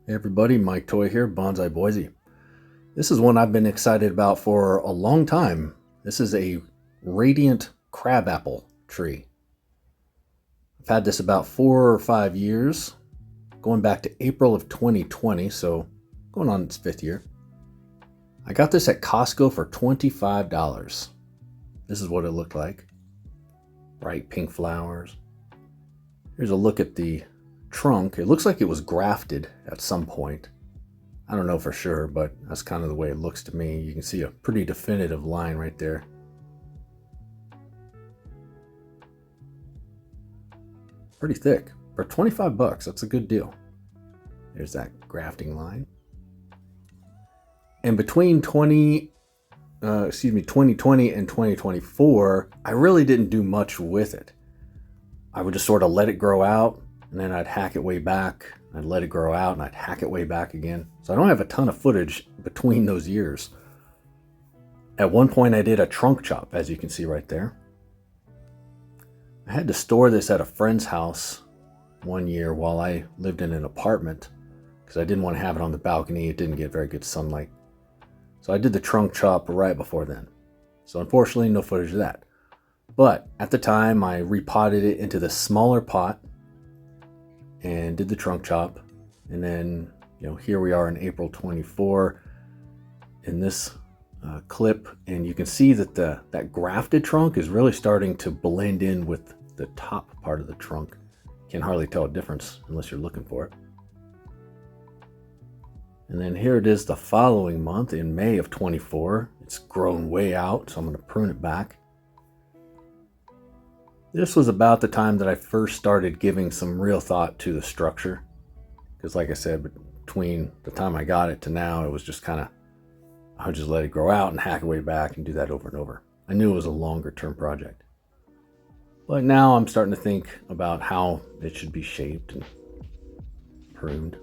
Hey everybody, Mike Toy here, Bonsai Boise. This is one I've been excited about for a long time. This is a radiant crabapple tree. I've had this about 4 or 5 years, going back to April of 2020, so going on its 5th year. I got this at Costco for $25. This is what it looked like. Bright pink flowers. Here's a look at the trunk. It looks like it was grafted at some point. I don't know for sure, but that's kind of the way it looks to me. You can see a pretty definitive line right there. Pretty thick. For 25 bucks, that's a good deal. There's that grafting line. And between 2020 and 2024, I really didn't do much with it. I would just sort of let it grow out, and then I'd hack it way back. I'd let it grow out, and I'd hack it way back again. So I don't have a ton of footage between those years. At one point, I did a trunk chop, as you can see right there. I had to store this at a friend's house one year while I lived in an apartment because I didn't want to have it on the balcony. It didn't get very good sunlight. So I did the trunk chop right before then. So unfortunately, no footage of that. But at the time, I repotted it into the smaller pot and did the trunk chop. And then, here we are in April 24 in this clip. And you can see that that grafted trunk is really starting to blend in with the top part of the trunk. You can hardly tell a difference unless you're looking for it. And then here it is the following month in May of 24. It's grown way out, so I'm going to prune it back. This was about the time that I first started giving some real thought to the structure. Because like I said, between the time I got it to now, it was just kind of, I would just let it grow out and hack away back and do that over and over. I knew it was a longer term project. But now I'm starting to think about how it should be shaped and pruned.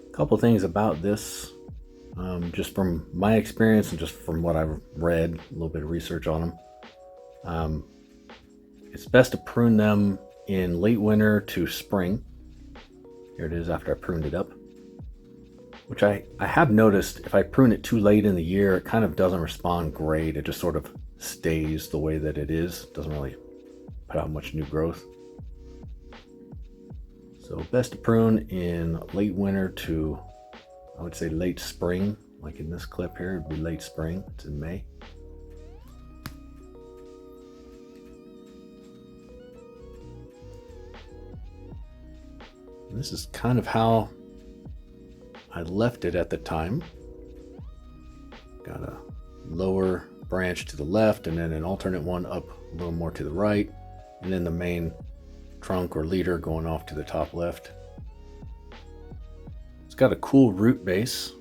A couple things about this, just from my experience and just from what I've read, a little bit of research on them. It's best to prune them in late winter to spring. Here it is after I pruned it up. Which I have noticed if I prune it too late in the year, it kind of doesn't respond great. It just sort of stays the way that it is. It doesn't really put out much new growth. So best to prune in late winter to, I would say late spring. Like in this clip here, it'd be late spring. It's in May. And this is kind of how I left it at the time. Got a lower branch to the left and then an alternate one up a little more to the right. And then the main trunk or leader going off to the top left. It's got a cool root base,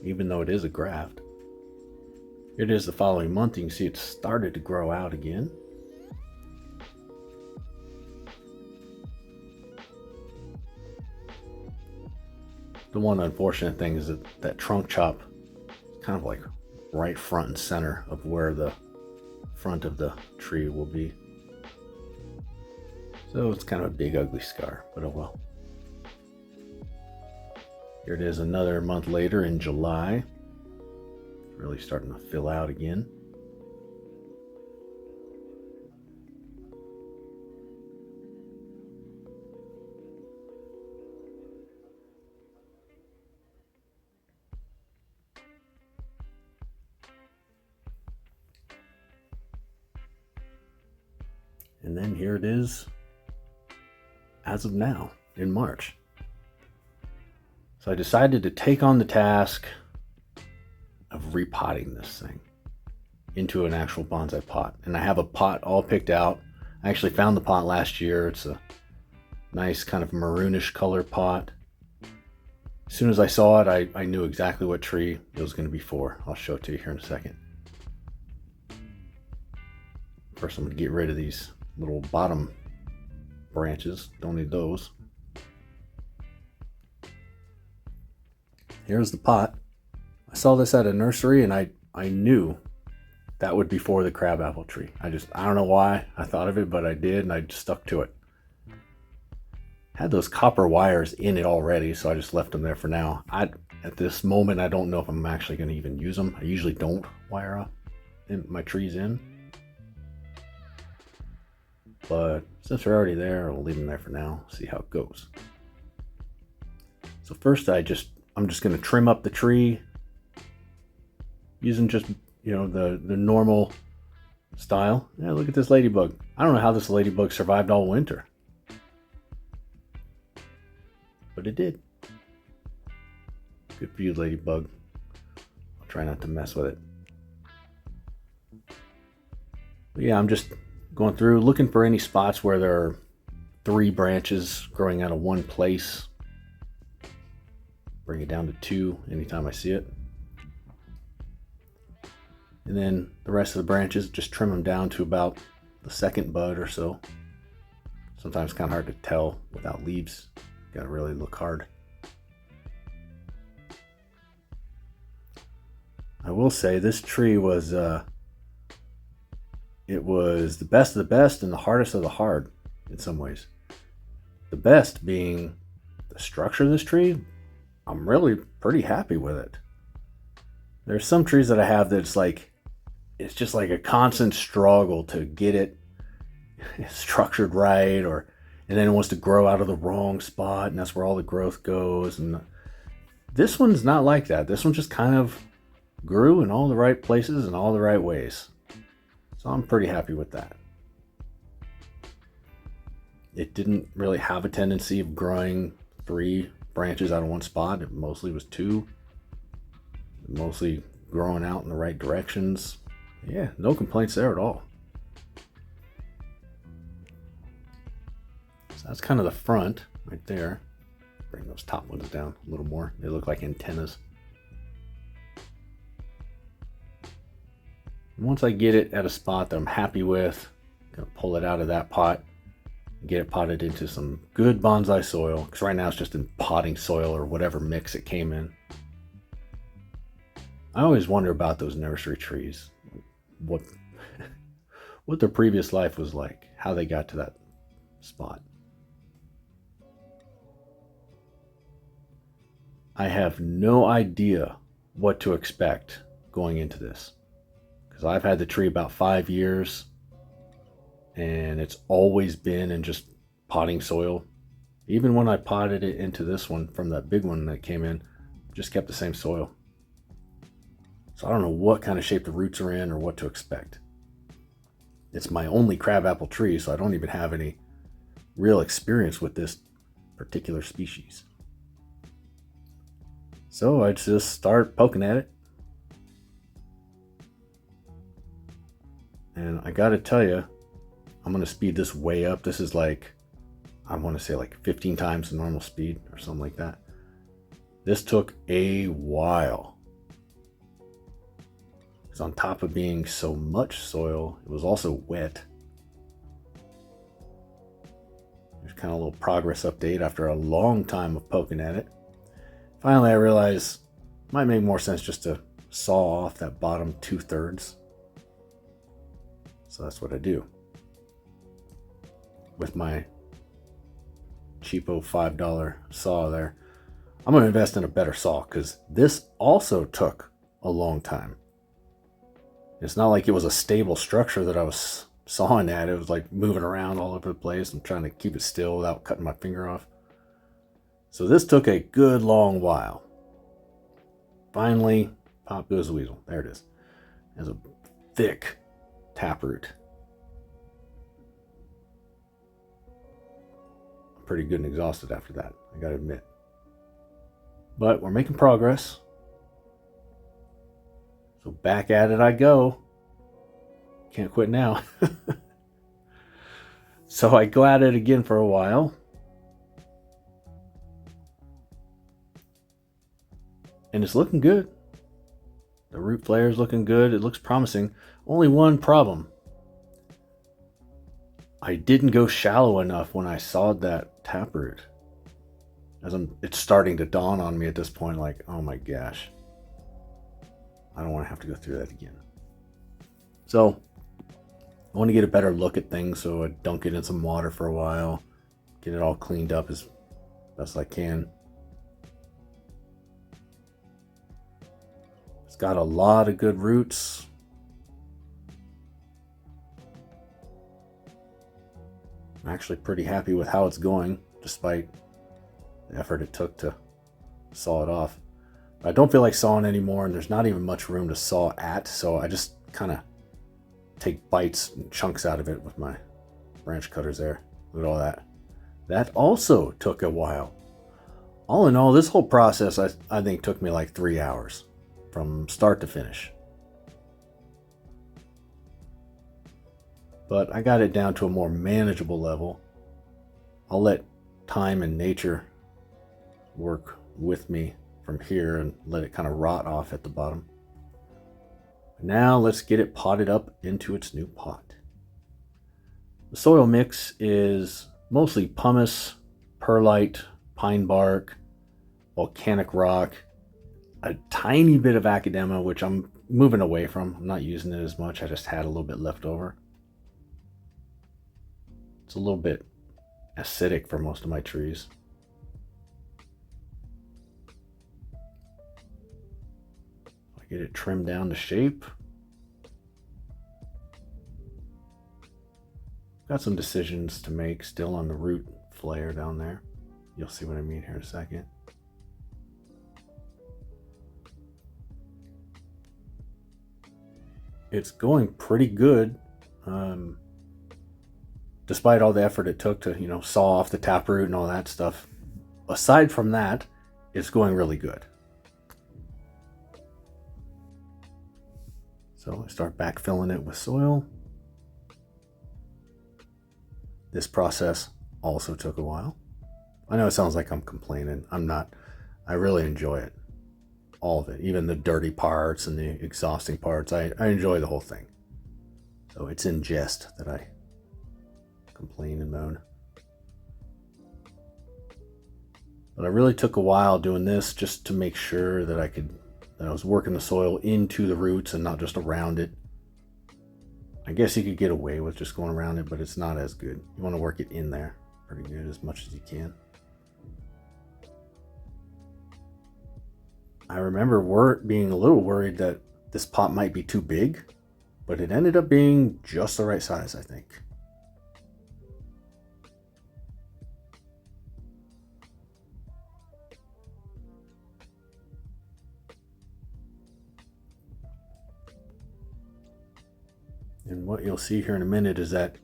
even though it is a graft. Here it is the following month. You can see it started to grow out again. The one unfortunate thing is that trunk chop is kind of like right front and center of where the front of the tree will be. So it's kind of a big ugly scar, but oh well. Here it is another month later in July. It's really starting to fill out again. And then here it is as of now in March. So I decided to take on the task of repotting this thing into an actual bonsai pot. And I have a pot all picked out. I actually found the pot last year. It's a nice kind of maroonish color pot. As soon as I saw it, I knew exactly what tree it was going to be for. I'll show it to you here in a second. First, I'm going to get rid of these little bottom branches. Don't need those. Here's the pot. I saw this at a nursery and I knew that would be for the crabapple tree. I don't know why I thought of it, but I did, and I just stuck to it. Had those copper wires in it already, so I just left them there for now. At this moment, I don't know if I'm actually going to even use them. I usually don't wire up my trees in. But since they're already there, I'll leave them there for now, see how it goes. So first I'm just going to trim up the tree using just, the normal style. Yeah, look at this ladybug. I don't know how this ladybug survived all winter. But it did. Good for you, ladybug. I'll try not to mess with it. But yeah, I'm just going through looking for any spots where there are 3 branches growing out of one place. Bring it down to 2 anytime I see it. And then the rest of the branches, just trim them down to about the 2nd bud or so. Sometimes kind of hard to tell without leaves. Gotta really look hard. I will say this tree was it was the best of the best and the hardest of the hard in some ways. The best being the structure of this tree. I'm really pretty happy with it. There's some trees that I have that's like, it's just like a constant struggle to get it structured right, and then it wants to grow out of the wrong spot, and that's where all the growth goes. And this one's not like that. This one just kind of grew in all the right places and all the right ways. So I'm pretty happy with that. It didn't really have a tendency of growing 3 branches out of one spot. It mostly was 2. Mostly growing out in the right directions. Yeah, no complaints there at all. So that's kind of the front right there. Bring those top ones down a little more. They look like antennas. And once I get it at a spot that I'm happy with, I'm gonna pull it out of that pot and get it potted into some good bonsai soil. Because right now it's just in potting soil or whatever mix it came in. I always wonder about those nursery trees. What their previous life was like, how they got to that spot. I have no idea what to expect going into this, because I've had the tree about 5 years and it's always been in just potting soil. Even when I potted it into this one from that big one that came in, just kept the same soil. So I don't know what kind of shape the roots are in or what to expect. It's my only crabapple tree, so I don't even have any real experience with this particular species. So I just start poking at it. And I gotta tell you, I'm gonna speed this way up. This is like, I want to say like 15 times the normal speed or something like that. This took a while. Because on top of being so much soil, it was also wet. There's kind of a little progress update after a long time of poking at it. Finally, I realized it might make more sense just to saw off that bottom 2/3. So that's what I do. With my cheapo $5 saw there. I'm going to invest in a better saw because this also took a long time. It's not like it was a stable structure that I was sawing at. It was like moving around all over the place. I'm trying to keep it still without cutting my finger off. So this took a good long while. Finally, pop goes the weasel. There it is. There's a thick taproot. I'm pretty good and exhausted after that, I gotta admit. But we're making progress. So back at it I go. Can't quit now. So I go at it again for a while. And it's looking good. The root flare is looking good. It looks promising. Only one problem. I didn't go shallow enough when I sawed that taproot. It's starting to dawn on me at this point, like, oh my gosh. I don't want to have to go through that again. So I want to get a better look at things, so I dunk it in some water for a while, get it all cleaned up as best I can. It's got a lot of good roots. I'm actually pretty happy with how it's going, despite the effort it took to saw it off. I don't feel like sawing anymore, and there's not even much room to saw at, so I just kind of take bites and chunks out of it with my branch cutters there. Look at all that. That also took a while. All in all, this whole process I think took me like 3 hours from start to finish. But I got it down to a more manageable level. I'll let time and nature work with me from here and let it kind of rot off at the bottom. Now let's get it potted up into its new pot. The soil mix is mostly pumice, perlite, pine bark, volcanic rock, a tiny bit of academia, which I'm moving away from. I'm not using it as much. I just had a little bit left over. It's a little bit acidic for most of my trees. I get it trimmed down to shape. Got some decisions to make still on the root flare down there. You'll see what I mean here in a second. It's going pretty good. Despite all the effort it took to, saw off the taproot and all that stuff. Aside from that, it's going really good. So I start backfilling it with soil. This process also took a while. I know it sounds like I'm complaining. I'm not. I really enjoy it. All of it. Even the dirty parts and the exhausting parts. I enjoy the whole thing. So it's in jest that I complain and moan. But I really took a while doing this just to make sure that I was working the soil into the roots and not just around it. I guess you could get away with just going around it, but it's not as good. You want to work it in there pretty good as much as you can. I remember being a little worried that this pot might be too big, but it ended up being just the right size, I think. And what you'll see here in a minute is that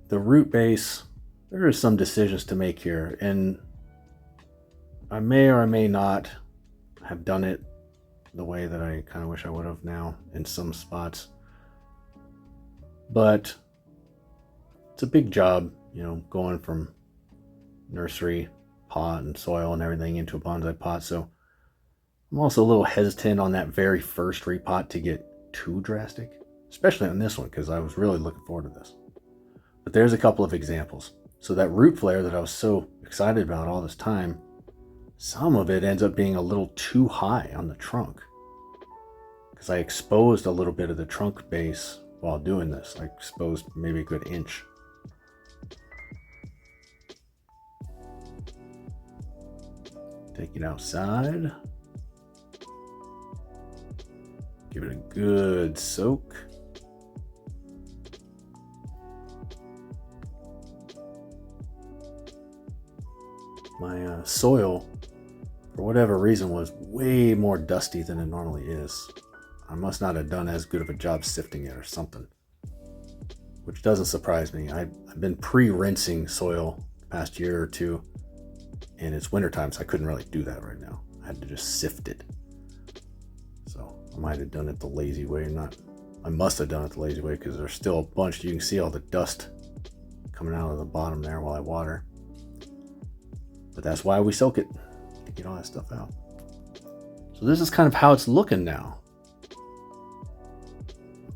the root base, there are some decisions to make here, and I may or I may not have done it the way that I kind of wish I would have now in some spots. But it's a big job, going from nursery pot and soil and everything into a bonsai pot. So I'm also a little hesitant on that very first repot to get too drastic, especially on this one, because I was really looking forward to this. But there's a couple of examples. So that root flare that I was so excited about all this time, some of it ends up being a little too high on the trunk, because I exposed a little bit of the trunk base while doing this. I exposed maybe a good inch. Take it outside. Give it a good soak. My soil, for whatever reason, was way more dusty than it normally is. I must not have done as good of a job sifting it or something, which doesn't surprise me. I've been pre-rinsing soil the past year or two, and it's wintertime, so I couldn't really do that right now. I had to just sift it. So I might have done it the lazy way. I must have done it the lazy way, because there's still a bunch. You can see all the dust coming out of the bottom there while I water. But that's why we soak it, to get all that stuff out. So this is kind of how it's looking now.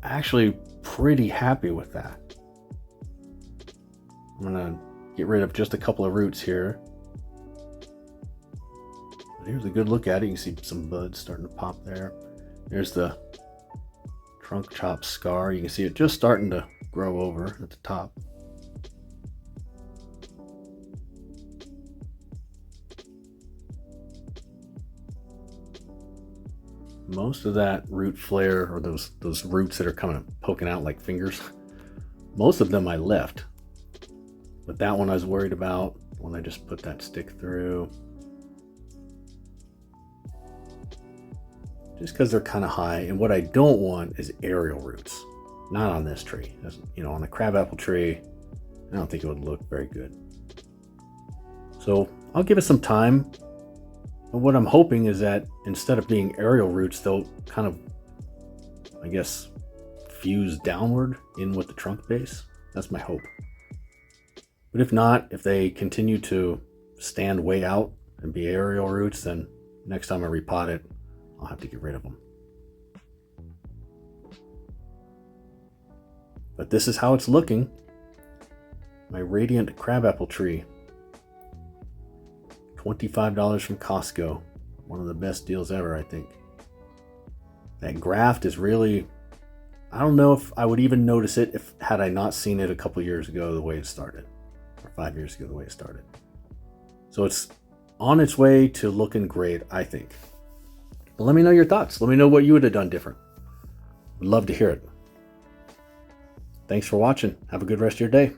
Actually pretty happy with that. I'm gonna get rid of just a couple of roots here. But here's a good look at it. You can see some buds starting to pop there. There's the trunk chop scar. You can see it just starting to grow over at the top. Most of that root flare, or those roots that are kind of poking out like fingers, most of them I left. But that one I was worried about when I just put that stick through. Just because they're kind of high, and what I don't want is aerial roots. Not on this tree. You know, on the crabapple tree, I don't think it would look very good. So I'll give it some time. But what I'm hoping is that instead of being aerial roots, they'll kind of, I guess, fuse downward in with the trunk base. That's my hope. But if not, if they continue to stand way out and be aerial roots, then next time I repot it, I'll have to get rid of them. But this is how it's looking. My radiant crabapple tree. $25 from Costco. One of the best deals ever, I think. That graft is really, I don't know if I would even notice it had I not seen it a couple years ago the way it started. Or 5 years ago the way it started. So it's on its way to looking great, I think. But let me know your thoughts. Let me know what you would have done different. Would love to hear it. Thanks for watching. Have a good rest of your day.